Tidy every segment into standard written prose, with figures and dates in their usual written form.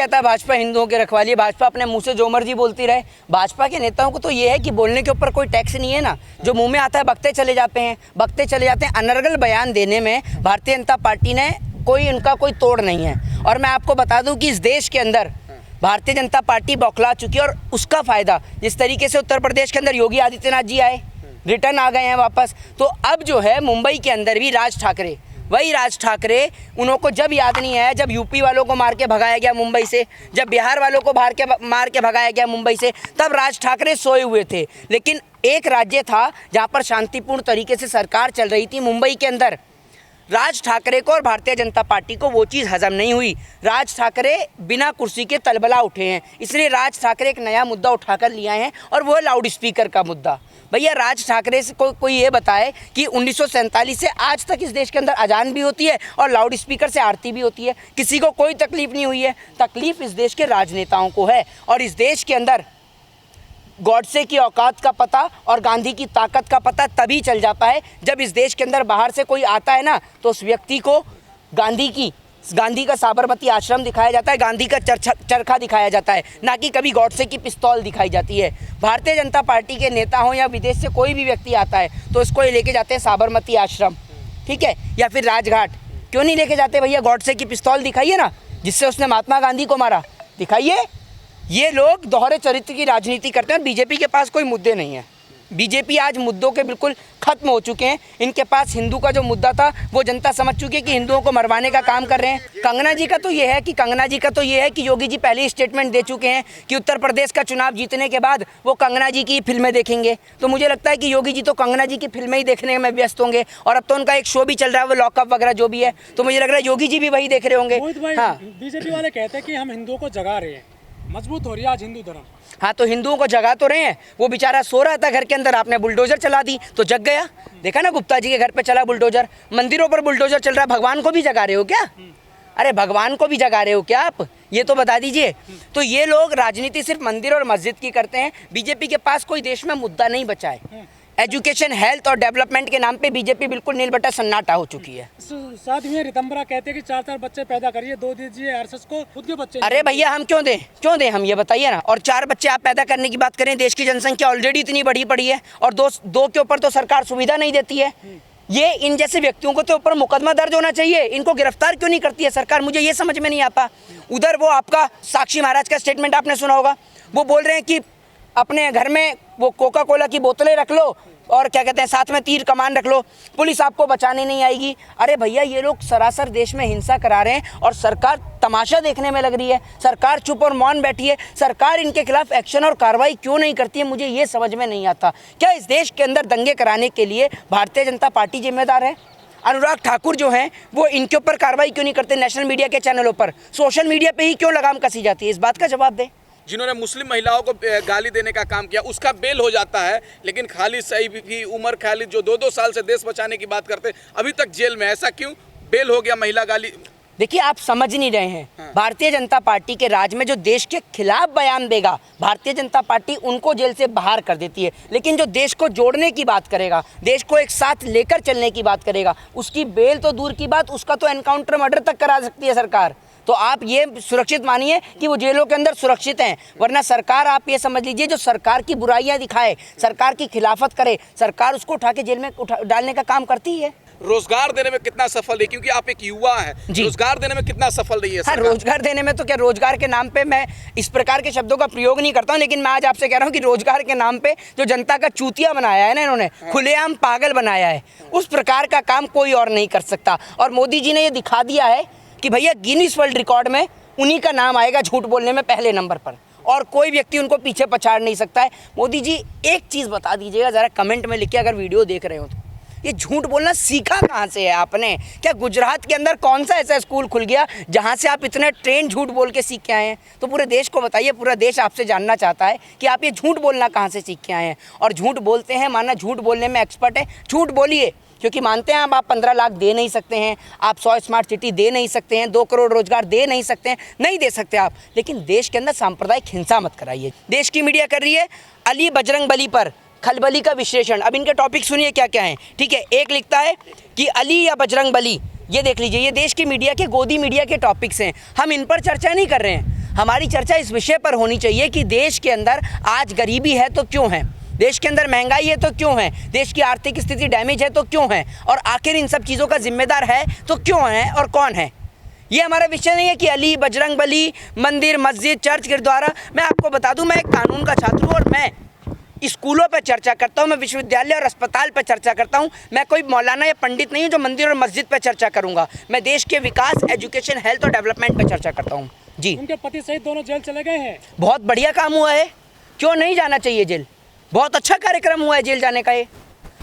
कहता है भाजपा हिंदुओं की रखवाली है, भाजपा अपने मुंह से जो मर्जी बोलती रहे। भाजपा के नेताओं को तो ये है कि बोलने के ऊपर कोई टैक्स नहीं है ना, जो मुंह में आता है बकते चले जाते हैं। अनर्गल बयान देने में भारतीय जनता पार्टी ने उनका कोई तोड़ नहीं है। और मैं आपको बता दूं कि इस देश के अंदर भारतीय जनता पार्टी बौखला चुकी है और उसका फायदा जिस तरीके से उत्तर प्रदेश के अंदर योगी आदित्यनाथ जी आए, रिटर्न आ गए हैं वापस, तो अब जो है मुंबई के अंदर भी राज ठाकरे, वही राज ठाकरे, उनको जब याद नहीं आया जब यूपी वालों को मार के भगाया गया मुंबई से, जब बिहार वालों को मार के भगाया गया मुंबई से, तब राज ठाकरे सोए हुए थे। लेकिन एक राज्य था जहाँ पर शांतिपूर्ण तरीके से सरकार चल रही थी, मुंबई के अंदर। राज ठाकरे को और भारतीय जनता पार्टी को वो चीज़ हजम नहीं हुई। राज ठाकरे बिना कुर्सी के तलबला उठे हैं, इसलिए राज ठाकरे एक नया मुद्दा उठाकर लिया है और वो लाउड स्पीकर का मुद्दा। भैया राज ठाकरे से कोई ये बताए कि 1947 से आज तक इस देश के अंदर अजान भी होती है और लाउड स्पीकर से आरती भी होती है, किसी को कोई तकलीफ नहीं हुई है। तकलीफ इस देश के राजनेताओं को है। और इस देश के अंदर गॉडसे की औकात का पता और गांधी की ताकत का पता तभी चल जाता है जब इस देश के अंदर बाहर से कोई आता है ना, तो उस व्यक्ति को गांधी का साबरमती आश्रम दिखाया जाता है, गांधी का चरखा दिखाया जाता है, ना कि कभी गॉडसे की पिस्तौल दिखाई जाती है। भारतीय जनता पार्टी के नेता हों या विदेश से कोई भी व्यक्ति आता है तो इसको लेके जाते हैं साबरमती आश्रम, ठीक है, या फिर राजघाट। क्यों नहीं लेके जाते भैया? गॉडसे की पिस्तौल दिखाइए ना, जिससे उसने महात्मा गांधी को मारा, दिखाइए। ये लोग दोहरे चरित्र की राजनीति करते हैं और बीजेपी के पास कोई मुद्दे नहीं है। बीजेपी आज मुद्दों के बिल्कुल खत्म हो चुके हैं। इनके पास हिंदू का जो मुद्दा था वो जनता समझ चुकी है कि हिंदुओं को मरवाने का काम कर रहे हैं। कंगना जी का तो ये है कि योगी जी पहले ही स्टेटमेंट दे चुके हैं कि उत्तर प्रदेश का चुनाव जीतने के बाद वो कंगना जी की फिल्में देखेंगे। तो मुझे लगता है कि योगी जी तो कंगना जी की फिल्में ही देखने में व्यस्त होंगे। और अब तो उनका एक शो भी चल रहा है, वो लॉकअप वगैरह जो भी है, तो मुझे लग रहा है योगी जी भी वही देख रहे होंगे। हाँ, बीजेपी वाले कहते हैं कि हम हिंदुओं को जगा रहे हैं, मजबूत हो रही है आज हिंदू धर्म। हाँ, तो हिंदुओं को जगा तो रहे हैं। वो बेचारा सो रहा था घर के अंदर, आपने बुलडोजर चला दी तो जग गया। देखा ना, गुप्ता जी के घर पे चला बुलडोजर, मंदिरों पर बुलडोजर चल रहा है। भगवान को भी जगा रहे हो क्या? अरे भगवान को भी जगा रहे हो क्या आप? ये तो बता दीजिए। तो ये लोग राजनीति सिर्फ मंदिर और मस्जिद की करते हैं। बीजेपी के पास कोई देश में मुद्दा नहीं बचा है। एजुकेशन, हेल्थ और डेवलपमेंट के नाम पे बीजेपी बिल्कुल नीलबटा सन्नाटा हो चुकी है। साथ में रितंबरा कहते हैं कि 4 बच्चे पैदा करिए, 2 दीजिए आरएसएस को, खुद के बच्चे। अरे भैया हम क्यों दें हम, ये बताइए ना। और 4 बच्चे आप पैदा करने की बात करें, देश की जनसंख्या ऑलरेडी इतनी बढ़ी पड़ी है और दो के ऊपर तो सरकार सुविधा नहीं देती है। ये इन जैसे व्यक्तियों को तो ऊपर मुकदमा दर्ज होना चाहिए, इनको गिरफ्तार क्यों नहीं करती है सरकार? मुझे ये समझ में नहीं आता। उधर वो आपका साक्षी महाराज का स्टेटमेंट आपने सुना होगा, वो बोल रहे हैं कि अपने घर में वो कोका कोला की बोतलें रख लो और क्या कहते हैं, साथ में तीर कमान रख लो, पुलिस आपको बचाने नहीं आएगी। अरे भैया ये लोग सरासर देश में हिंसा करा रहे हैं और सरकार तमाशा देखने में लग रही है। सरकार चुप और मौन बैठी है। सरकार इनके खिलाफ एक्शन और कार्रवाई क्यों नहीं करती है, मुझे ये समझ में नहीं आता। क्या इस देश के अंदर दंगे कराने के लिए भारतीय जनता पार्टी जिम्मेदार है? अनुराग ठाकुर जो हैं वो इनके ऊपर कार्रवाई क्यों नहीं करते? नेशनल मीडिया के चैनलों पर, सोशल मीडिया पे ही क्यों लगाम कसी जाती है? इस बात का जवाब दें। जिन्होंने मुस्लिम महिलाओं को गाली देने का काम किया उसका बेल हो जाता है, लेकिन खालिद सईद की उमर खालिद जो 2-2 साल से देश बचाने की बात करते अभी तक जेल में, ऐसा क्यों? बेल हो गया महिला गाली। देखिए आप समझ नहीं रहे हैं। हाँ। भारतीय जनता पार्टी के राज में जो देश के खिलाफ बयान देगा, भारतीय जनता पार्टी उनको जेल से बाहर कर देती है। लेकिन जो देश को जोड़ने की बात करेगा, देश को एक साथ लेकर चलने की बात करेगा, उसकी बेल तो दूर की बात, उसका तो एनकाउंटर मर्डर तक करा सकती है सरकार। तो आप ये सुरक्षित मानिए कि वो जेलों के अंदर सुरक्षित हैं, वरना सरकार, आप ये समझ लीजिए, जो सरकार की बुराइयां दिखाए, सरकार की खिलाफत करे, सरकार उसको उठा के जेल में डालने का काम करती है। रोजगार देने में कितना सफल है, क्योंकि आप एक युवा है, रोजगार देने में कितना सफल रही है सरकार? हाँ, रोजगार देने में तो क्या, रोजगार के नाम पे मैं इस प्रकार के शब्दों का प्रयोग नहीं करता हूँ, लेकिन मैं आज आपसे कह रहा हूँ कि रोजगार के नाम पे जो जनता का चूतिया बनाया है ना इन्होंने, खुलेआम पागल बनाया है, उस प्रकार का काम कोई और नहीं कर सकता। और मोदी जी ने ये दिखा दिया है कि भैया गिनीज वर्ल्ड रिकॉर्ड में उन्हीं का नाम आएगा झूठ बोलने में पहले नंबर पर, और कोई व्यक्ति उनको पीछे पछाड़ नहीं सकता है। मोदी जी एक चीज़ बता दीजिएगा ज़रा कमेंट में लिखिए अगर वीडियो देख रहे हो तो, ये झूठ बोलना सीखा कहाँ से है आपने? क्या गुजरात के अंदर कौन सा ऐसा स्कूल खुल गया जहाँ से आप इतने ट्रेन झूठ बोल के सीख के आए हैं? तो पूरे देश को बताइए, पूरा देश आपसे जानना चाहता है कि आप ये झूठ बोलना कहाँ से सीख के आए हैं। और झूठ बोलते हैं, माना झूठ बोलने में एक्सपर्ट है, झूठ बोलिए, क्योंकि मानते हैं आप 15 लाख दे नहीं सकते हैं, आप 100 स्मार्ट सिटी दे नहीं सकते हैं, 2 करोड़ रोजगार दे नहीं सकते हैं, नहीं दे सकते आप, लेकिन देश के अंदर सांप्रदायिक हिंसा मत कराइए। देश की मीडिया कर रही है अली बजरंग बली पर खलबली का विश्लेषण। अब इनके टॉपिक सुनिए क्या क्या हैं, ठीक है। एक लिखता है कि अली या बजरंग बली, ये देख लीजिए, ये देश की मीडिया के, गोदी मीडिया के टॉपिक्स हैं, हम इन पर चर्चा नहीं कर रहे हैं। हमारी चर्चा इस विषय पर होनी चाहिए कि देश के अंदर आज गरीबी है तो क्यों है, देश के अंदर महंगाई है तो क्यों है, देश की आर्थिक स्थिति डैमेज है तो क्यों है, और आखिर इन सब चीज़ों का जिम्मेदार है तो क्यों है और कौन है। ये हमारा विषय नहीं है कि अली, बजरंग बली, मंदिर, मस्जिद, चर्च, गुरुद्वारा। मैं आपको बता दूं, मैं एक कानून का छात्र हूँ और मैं स्कूलों पर चर्चा करता हूँ, मैं विश्वविद्यालय और अस्पताल पर चर्चा करता हूँ। मैं कोई मौलाना या पंडित नहीं हूँ जो मंदिर और मस्जिद पर चर्चा करूँगा। मैं देश के विकास, एजुकेशन, हेल्थ और डेवलपमेंट पर चर्चा करता हूँ। जी, उनके पति सहित दोनों जेल चले गए हैं। बहुत बढ़िया काम हुआ है, क्यों नहीं जाना चाहिए जेल। बहुत अच्छा कार्यक्रम हुआ है जेल जाने का। ये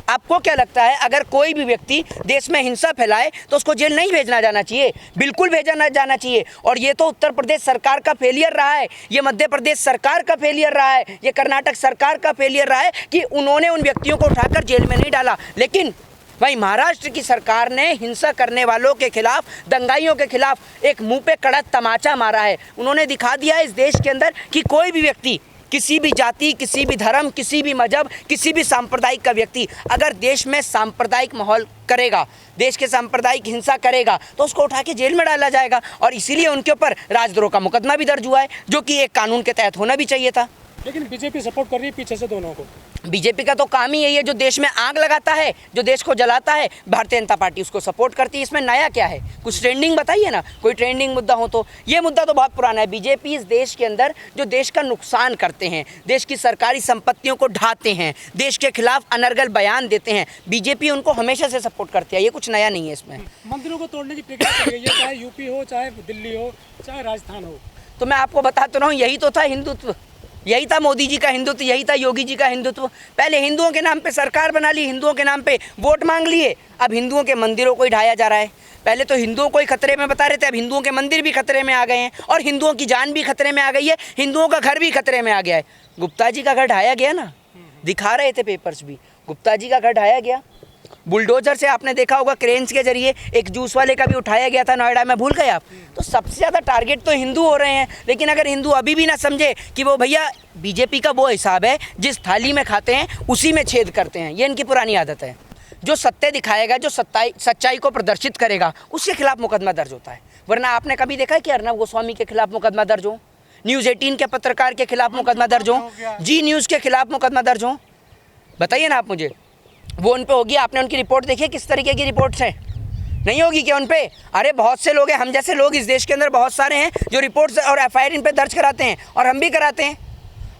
आपको क्या लगता है, अगर कोई भी व्यक्ति देश में हिंसा फैलाए तो उसको जेल नहीं भेजना जाना चाहिए? बिल्कुल भेजा ना जाना चाहिए। और ये तो उत्तर प्रदेश सरकार का फेलियर रहा है, ये मध्य प्रदेश सरकार का फेलियर रहा है, ये कर्नाटक सरकार का फेलियर रहा है कि उन्होंने उन व्यक्तियों को उठाकर जेल में नहीं डाला। लेकिन भाई महाराष्ट्र की सरकार ने हिंसा करने वालों के खिलाफ, दंगाइयों के खिलाफ एक मुंह पे कड़ा तमाचा मारा है। उन्होंने दिखा दिया है इस देश के अंदर कि कोई भी व्यक्ति, किसी भी जाति, किसी भी धर्म, किसी भी मजहब, किसी भी सांप्रदायिक का व्यक्ति अगर देश में सांप्रदायिक माहौल करेगा, देश के सांप्रदायिक हिंसा करेगा, तो उसको उठा के जेल में डाला जाएगा। और इसीलिए उनके ऊपर राजद्रोह का मुकदमा भी दर्ज हुआ है, जो कि एक कानून के तहत होना भी चाहिए था। लेकिन बीजेपी सपोर्ट कर रही है पीछे से दोनों को। बीजेपी का तो काम ही यही है, जो देश में आग लगाता है, जो देश को जलाता है, भारतीय जनता पार्टी उसको सपोर्ट करती है। इसमें नया क्या है? कुछ ट्रेंडिंग बताइए ना, कोई ट्रेंडिंग मुद्दा हो तो। ये मुद्दा तो बहुत पुराना है। बीजेपी इस देश के अंदर जो देश का नुकसान करते हैं, देश की सरकारी संपत्तियों को ढाते हैं, देश के खिलाफ अनर्गल बयान देते हैं, बीजेपी उनको हमेशा से सपोर्ट करती है। ये कुछ नया नहीं है इसमें। मंदिरों को तोड़ने की प्रक्रिया चल रही है, चाहे यूपी हो, चाहे दिल्ली हो, चाहे राजस्थान हो। तो मैं आपको बताता रहा हूँ, यही तो था हिंदुत्व, यही था मोदी जी का हिंदुत्व, यही था योगी जी का हिंदुत्व। पहले हिंदुओं के नाम पे सरकार बना ली, हिंदुओं के नाम पे वोट मांग लिए, अब हिंदुओं के मंदिरों को ही ढाया जा रहा है। पहले तो हिंदुओं को ही खतरे में बता रहे थे, अब हिंदुओं के मंदिर भी खतरे में आ गए हैं और हिंदुओं की जान भी खतरे में आ गई है, हिंदुओं का घर भी खतरे में आ गया है। गुप्ता जी का घर ढाया गया ना, दिखा रहे थे पेपर्स भी, गुप्ता जी का घर ढाया गया। बुलडोजर से आपने देखा होगा, क्रेन्स के जरिए एक जूस वाले का भी उठाया गया था नोएडा में, भूल गए आप? तो सबसे ज़्यादा टारगेट तो हिंदू हो रहे हैं। लेकिन अगर हिंदू अभी भी ना समझे कि वो भैया बीजेपी का वो हिसाब है, जिस थाली में खाते हैं उसी में छेद करते हैं, ये इनकी पुरानी आदत है। जो सत्य दिखाएगा, जो सच्चाई को प्रदर्शित करेगा, उसके खिलाफ मुकदमा दर्ज होता है। वरना आपने कभी देखा है कि अर्नब गोस्वामी के खिलाफ मुकदमा दर्ज हो, न्यूज़ 18 के पत्रकार के खिलाफ मुकदमा दर्ज हो, जी न्यूज़ के खिलाफ मुकदमा दर्ज हो? बताइए ना आप मुझे। वो उन पे होगी? आपने उनकी रिपोर्ट देखी है? किस तरीके की रिपोर्ट्स हैं? नहीं होगी क्या उन पे? अरे बहुत से लोग हैं, हम जैसे लोग इस देश के अंदर बहुत सारे हैं जो रिपोर्ट्स और एफआईआर इन पे दर्ज कराते हैं, और हम भी कराते हैं।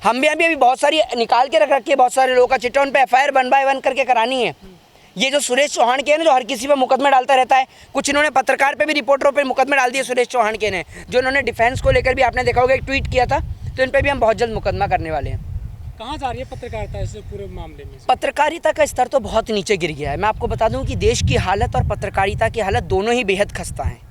हम भी अभी बहुत सारी निकाल के रख रखी है, बहुत सारे लोगों का चिट्ठा, उन पे एफआईआर 1 बाय 1 करके करानी है। ये जो सुरेश चौहान के है ना, जो हर किसी पे मुकदमा डालता रहता है, कुछ इन्होंने पत्रकार पे भी, रिपोर्टरों पे मुकदमे डाल दिए सुरेश चौहान के ने, जो इन्होंने डिफेंस को लेकर भी आपने देखा होगा एक ट्वीट किया था, तो इन पर भी हम बहुत जल्द मुकदमा करने वाले हैं। कहाँ जा रही है पत्रकारिता इस पूरे मामले में? पत्रकारिता का स्तर तो बहुत नीचे गिर गया है। मैं आपको बता दूं कि देश की हालत और पत्रकारिता की हालत दोनों ही बेहद खस्ता हैं।